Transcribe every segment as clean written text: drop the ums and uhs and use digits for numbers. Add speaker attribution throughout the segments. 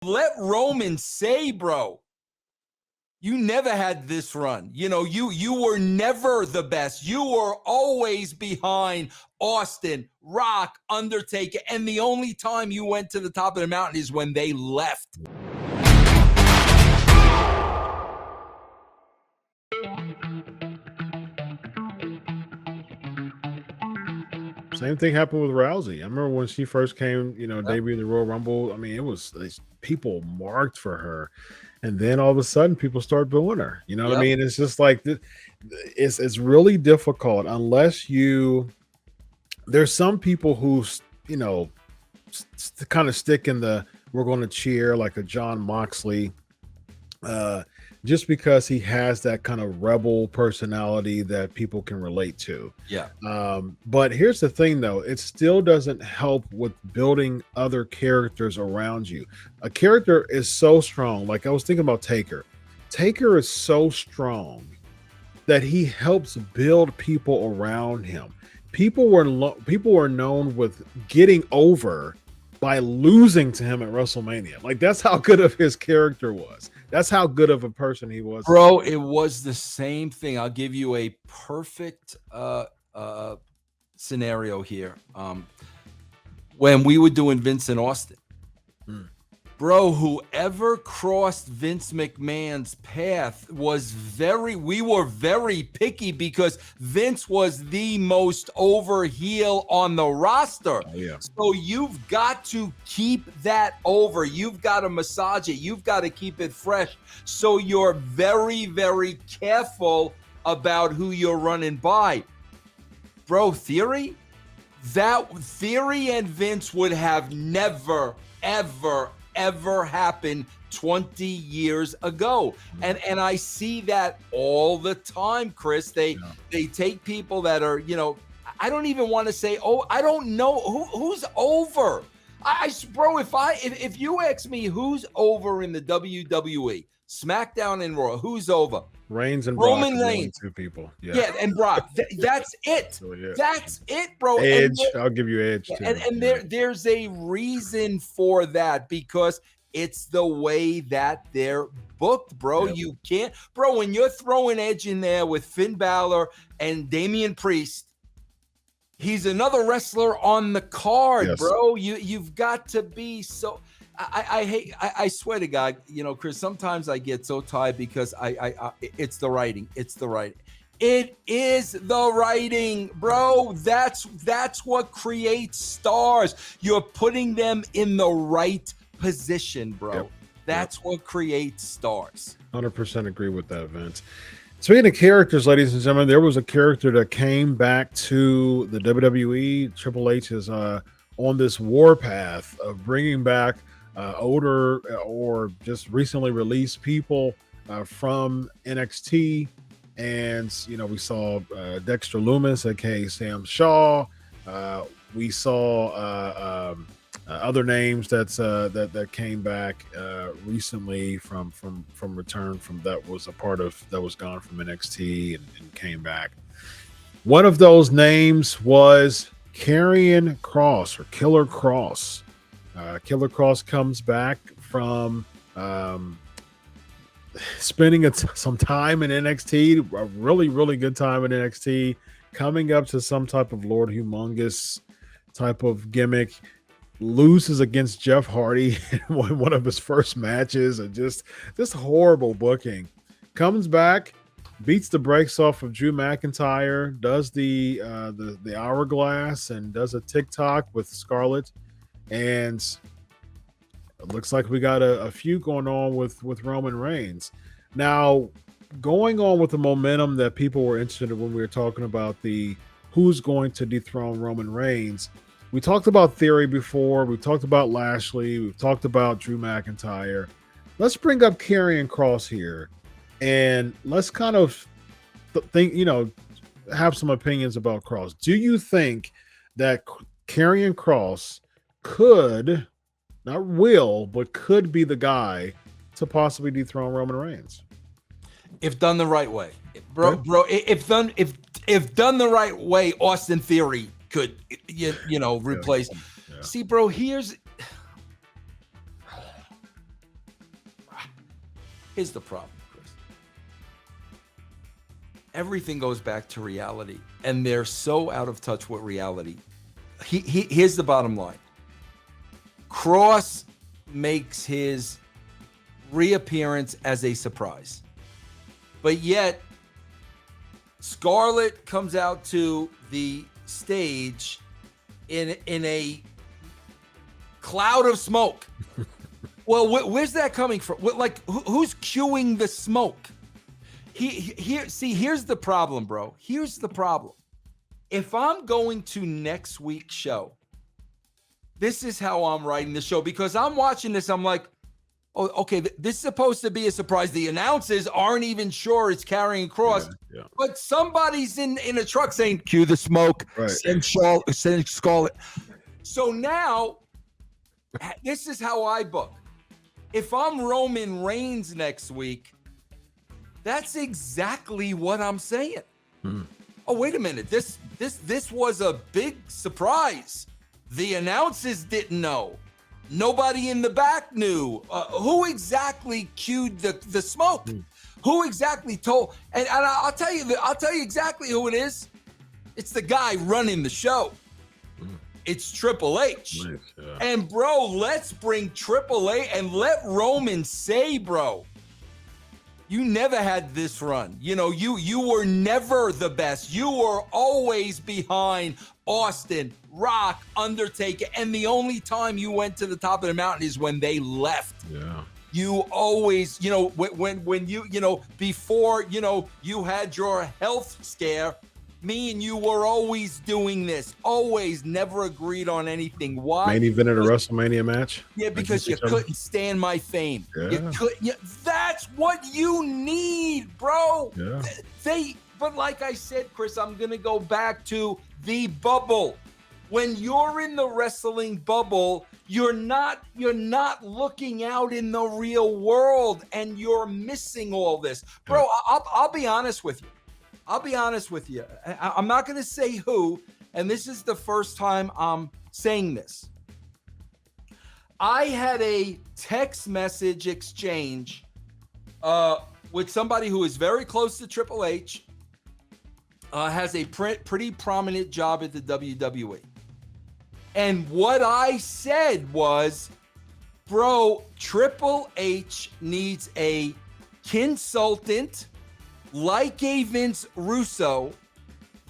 Speaker 1: let Roman say, bro, you never had this run. You know, you were never the best. You were always behind Austin, Rock, Undertaker, and the only time you went to the top of the mountain is when they left.
Speaker 2: Same thing happened with Rousey. I remember when she first came, debuted the Royal Rumble. I mean, it was people marked for her, and then all of a sudden, people start booing her. You know what I mean? It's just like it's really difficult unless you. There's some people who kind of stick in the we're going to cheer, like a John Moxley. Just because he has that kind of rebel personality that people can relate to.
Speaker 1: Yeah.
Speaker 2: But here's the thing, though. It still doesn't help with building other characters around you. A character is so strong. Like I was thinking about Taker. Taker is so strong that he helps build people around him. People were known with getting over by losing to him at WrestleMania. Like that's how good of his character was. That's how good of a person he was.
Speaker 1: Bro, it was the same thing. I'll give you a perfect scenario here. When we were doing Vince and Austin. Bro, whoever crossed Vince McMahon's path we were very picky because Vince was the most over heel on the roster.
Speaker 2: Oh, yeah.
Speaker 1: So you've got to keep that over. You've got to massage it. You've got to keep it fresh. So you're very, very careful about who you're running by. Bro, Theory and Vince would have never, ever happened 20 years ago. And I see that all the time, Chris. They take people that are, I don't even want to say, I don't know who's over. Bro, if you ask me who's over in the WWE, SmackDown and Raw, who's over?
Speaker 2: Reigns and
Speaker 1: Roman
Speaker 2: Brock,
Speaker 1: Reigns.
Speaker 2: Two people.
Speaker 1: Yeah, and Brock. That's it. That's it, bro.
Speaker 2: Edge. I'll give you Edge too.
Speaker 1: And there's a reason for that because it's the way that they're booked, bro.
Speaker 2: Yep.
Speaker 1: You can't, bro. When you're throwing Edge in there with Finn Balor and Damian Priest, he's another wrestler on the card, bro. You've got to be so. I swear to God, Chris, sometimes I get so tired because it's the writing. It's the writing. It is the writing, bro. That's what creates stars. You're putting them in the right position, bro.
Speaker 2: Yep.
Speaker 1: That's what creates stars.
Speaker 2: 100% agree with that, Vince. Speaking of characters, ladies and gentlemen, there was a character that came back to the WWE. Triple H is on this warpath of bringing back older or just recently released people from NXT. And, we saw Dexter Lumis, aka Sam Shaw. We saw other names that came back recently from return from that was gone from NXT and came back. One of those names was Karrion Kross or Killer Kross. Killer Kross comes back from spending some time in NXT, a really, really good time in NXT, coming up to some type of Lord Humongous type of gimmick, loses against Jeff Hardy in one of his first matches, and just horrible booking. Comes back, beats the brakes off of Drew McIntyre, does the hourglass, and does a TikTok with Scarlett. And it looks like we got a feud going on with Roman Reigns. Now, going on with the momentum that people were interested in when we were talking about the who's going to dethrone Roman Reigns, we talked about Theory before. We talked about Lashley. We've talked about Drew McIntyre. Let's bring up Karrion Kross here, and let's kind of think, have some opinions about Kross. Do you think that Karrion Kross could, not will, but could be the guy to possibly dethrone Roman Reigns?
Speaker 1: If done the right way, bro. If done the right way, Austin Theory could, replace.
Speaker 2: Yeah.
Speaker 1: See, bro, here's Here's the problem, Chris. Everything goes back to reality, and they're so out of touch with reality. Here's the bottom line. Kross makes his reappearance as a surprise, but yet Scarlett comes out to the stage in a cloud of smoke. Well, where's that coming from? Like, who's cueing the smoke? Here's the problem, bro. Here's the problem. If I'm going to next week's show, this is how I'm writing the show, because I'm watching this. I'm like, oh, okay, this is supposed to be a surprise. The announcers aren't even sure it's Karrion Kross, but somebody's in a truck saying, cue the smoke, send Scarlett. So now, this is how I book. If I'm Roman Reigns next week, that's exactly what I'm saying. Oh, wait a minute. This was a big surprise. The announcers didn't know. Nobody in the back knew. Who exactly cued the smoke? Who exactly told? And I'll tell you exactly who it is. It's the guy running the show. It's Triple H. Nice, yeah. And bro, let's bring Triple H and let Roman say, bro, you never had this run. You know, you were never the best. You were always behind Austin, Rock, Undertaker, and the only time you went to the top of the mountain is when they left. Yeah. You always, you know, when you before, you had your health scare, me and you were always doing this, always, never agreed on anything. Why?
Speaker 2: Main event at a WrestleMania match?
Speaker 1: Yeah, because you couldn't stand my fame. Yeah. You couldn't. That's what you need, bro. Yeah. But like I said, Chris, I'm gonna go back to the bubble. When you're in the wrestling bubble, you're not looking out in the real world, and you're missing all this, bro. I'll be honest with you. I'm not going to say who, and this is the first time I'm saying this. I had a text message exchange with somebody who is very close to Triple H, has a pretty prominent job at the WWE. And what I said was, bro, Triple H needs a consultant like a Vince Russo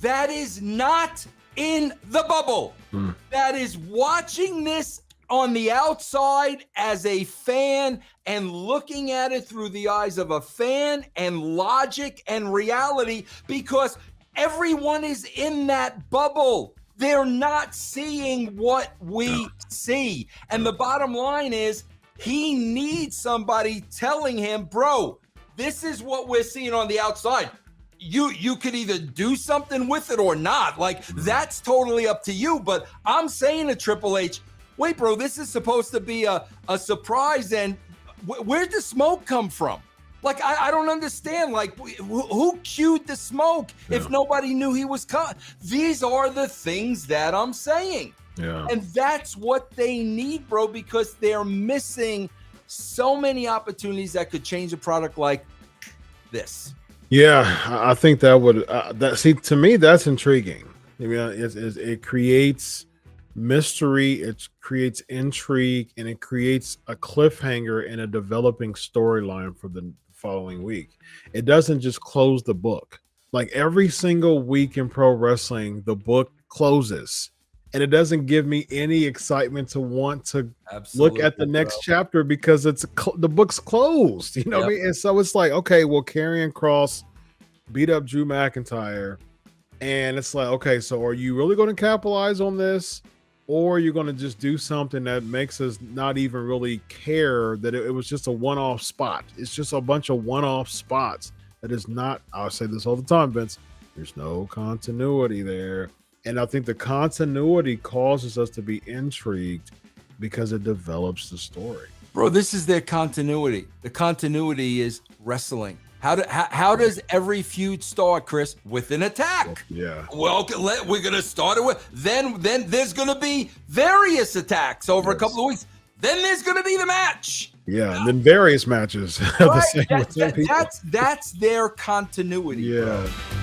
Speaker 1: that is not in the bubble, that is watching this on the outside as a fan and looking at it through the eyes of a fan and logic and reality, because everyone is in that bubble. They're not seeing what we see. And the bottom line is, he needs somebody telling him, bro, this is what we're seeing on the outside. You could either do something with it or not. Like, that's totally up to you. But I'm saying to Triple H, wait, bro, this is supposed to be a surprise. And where'd the smoke come from? Like, I don't understand. Like, who cued the smoke if nobody knew he was coming? These are the things that I'm saying. Yeah. And that's what they need, bro, because they're missing so many opportunities that could change a product like this.
Speaker 2: Yeah, I think that would to me, that's intriguing. I mean, it creates mystery, it creates intrigue, and it creates a cliffhanger and a developing storyline for the following week. It doesn't just close the book. Like, every single week in pro wrestling, the book closes. And it doesn't give me any excitement to want to look at the next chapter, because the book's closed. You know what I mean? And so it's like, okay, well, Karrion Kross beat up Drew McIntyre, and it's like, okay, so are you really going to capitalize on this, or are you going to just do something that makes us not even really care that it was just a one-off spot? It's just a bunch of one-off spots that is not. I'll say this all the time, Vince. There's no continuity there. And I think the continuity causes us to be intrigued because it develops the story.
Speaker 1: Bro, this is their continuity. The continuity is wrestling. How does every feud start, Chris? With an attack.
Speaker 2: Yeah.
Speaker 1: Well, we're going to start it with, then there's going to be various attacks over a couple of weeks. Then there's going to be the match.
Speaker 2: Yeah, and then various matches.
Speaker 1: Right. That's their continuity.
Speaker 2: Yeah.
Speaker 1: Bro.